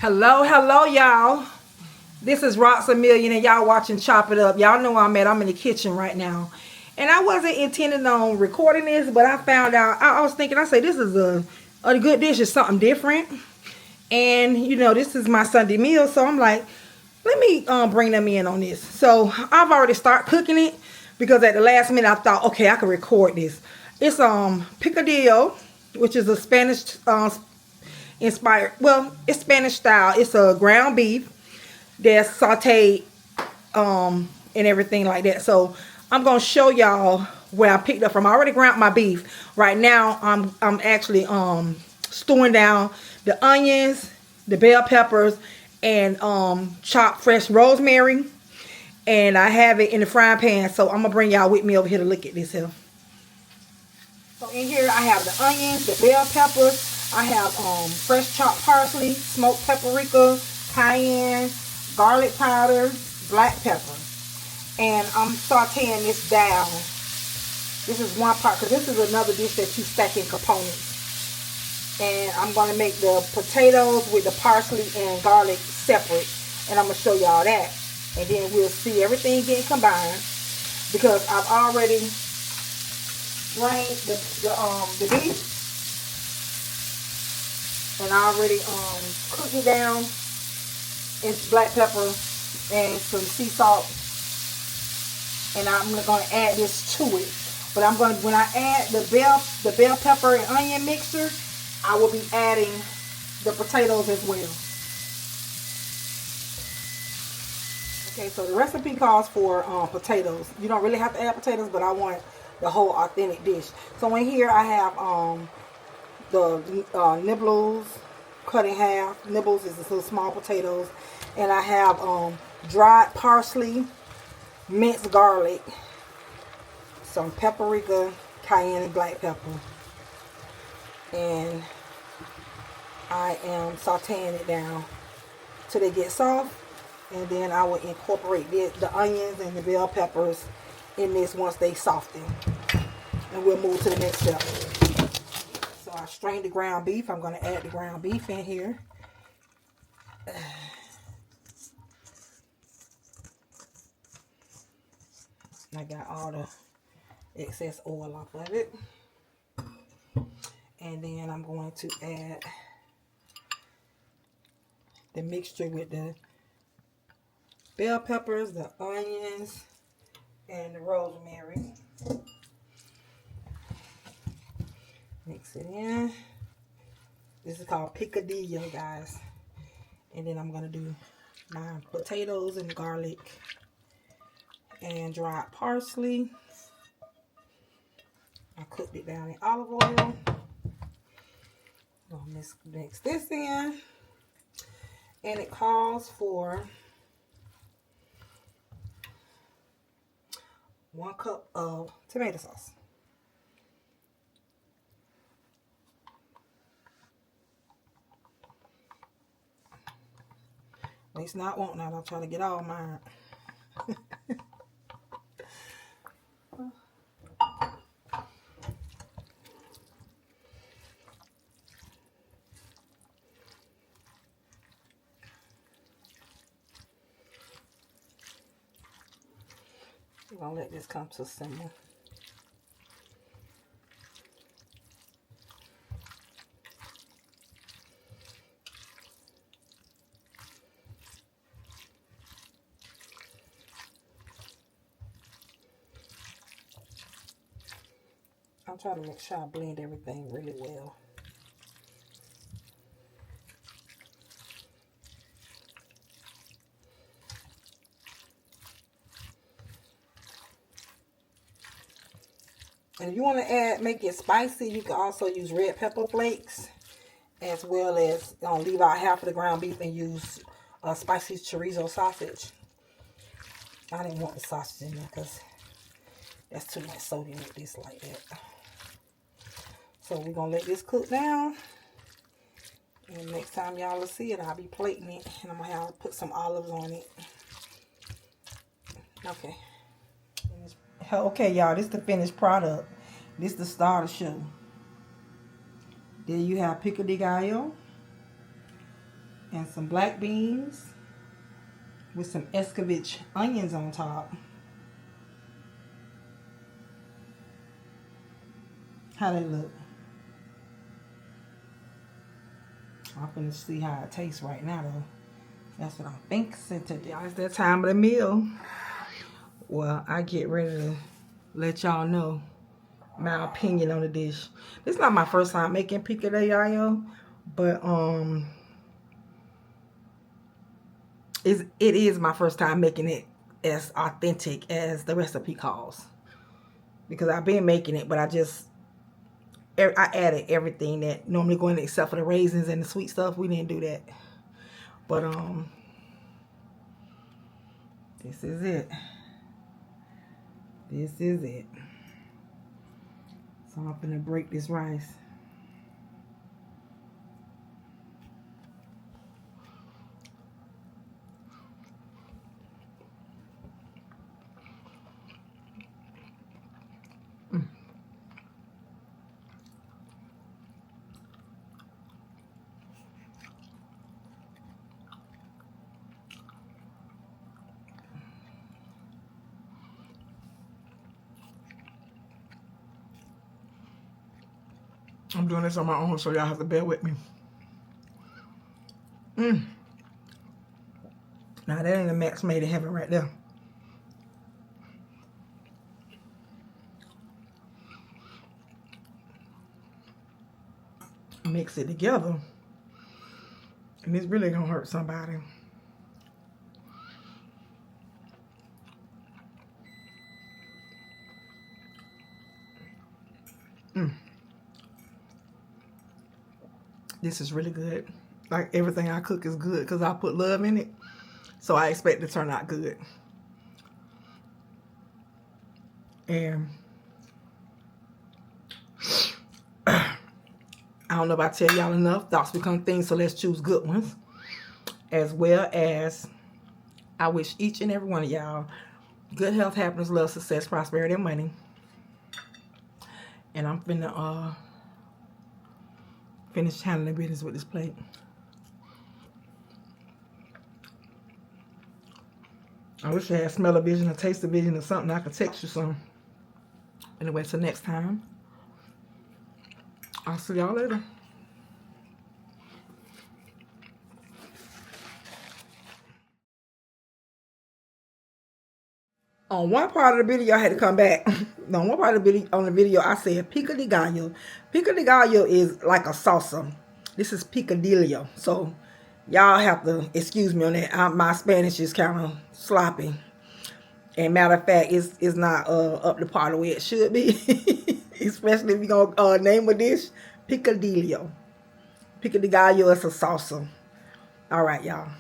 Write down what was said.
Hello, y'all. This is ROXX-A-MILLION, and y'all watching Chop It Up. Y'all know where I'm at. I'm in the kitchen right now. And I wasn't intending on recording this, but I found out, I was thinking, I said, this is a good dish. It's something different. And, you know, this is my Sunday meal. So I'm like, let me bring them in on this. So I've already started cooking it because at the last minute I thought, okay, I can record this. It's Picadillo, which is a Spanish inspired, well, it's Spanish style. It's a ground beef that's sauteed and everything like that. So I'm gonna show y'all where I picked up from. I already ground my beef. Right now I'm actually stewing down the onions, the bell peppers, and chopped fresh rosemary, and I have it in the frying pan. So I'm gonna bring y'all with me over here to look at this here. So in here I have the onions, the bell peppers, I have fresh chopped parsley, smoked paprika, cayenne, garlic powder, black pepper. And I'm sauteing this down. This is one part, because this is another dish that you stack in components. And I'm going to make the potatoes with the parsley and garlic separate. And I'm going to show y'all that. And then we'll see everything getting combined. Because I've already drained the beef. And I already cooked it down in black pepper and some sea salt. And I'm going to add this to it. But I'm going to, when I add the bell pepper and onion mixture, I will be adding the potatoes as well. Okay, so the recipe calls for potatoes. You don't really have to add potatoes, but I want the whole authentic dish. So in here I have the nibbles cut in half. Nibbles is the little small potatoes. And I have dried parsley, minced garlic, some paprika, cayenne, and black pepper. And I am sauteing it down till they get soft. And then I will incorporate the onions and the bell peppers in this once they soften. And we'll move to the next step. So I strained the ground beef. I'm going to add the ground beef in here. I got all the excess oil off of it. And then I'm going to add the mixture with the bell peppers, the onions, and the rosemary. Mix it in. This is called Picadillo, guys. And then I'm going to do my potatoes and garlic and dried parsley. I cooked it down in olive oil. I'll mix this in. And it calls for 1 cup of tomato sauce. At least not want that. I'll try to get all mine. I'm going to let this come to a simmer. I'm trying to make sure I blend everything really well. And if you want to make it spicy, you can also use red pepper flakes, as well as leave out half of the ground beef and use spicy chorizo sausage. I didn't want the sausage in there because that's too much sodium with this like that. So we're going to let this cook down. And next time y'all will see it, I'll be plating it. And I'm going to put some olives on it. Okay. Okay, y'all, this is the finished product. This is the starter show. There you have Picadillo. And some black beans with some escovitch onions on top. How they look? I'm gonna see how it tastes right now though. That's what I'm thinking today. Y'all, it's that time of the meal. Well, I get ready to let y'all know my opinion on the dish. This is not my first time making picadillo, but it is my first time making it as authentic as the recipe calls. Because I've been making it, but I added everything that normally go in except for the raisins and the sweet stuff. We didn't do that. But this is it. This is it. So I'm gonna break this rice. I'm doing this on my own, so y'all have to bear with me. Now that ain't a match made in heaven right there. Mix it together, and it's really gonna hurt somebody. This is really good. Like everything I cook is good because I put love in it. So I expect it to turn out good. And I don't know if I tell y'all enough. Thoughts become things, so let's choose good ones. As well as I wish each and every one of y'all good health, happiness, love, success, prosperity, and money. And I'm finna finish handling business with this plate. I wish I had smell-o-vision or taste-o-vision or something I could text you some. Anyway, till next time, I'll see y'all later. On one part of the video, I had to come back. On one part of the video, I said Picadillo. Picadillo is like a salsa. This is Picadillo. So y'all have to excuse me on that. My Spanish is kind of sloppy. And matter of fact, it's not up to par the way it should be. Especially if you're going to name a dish, Picadillo. Picadillo is a salsa. All right, y'all.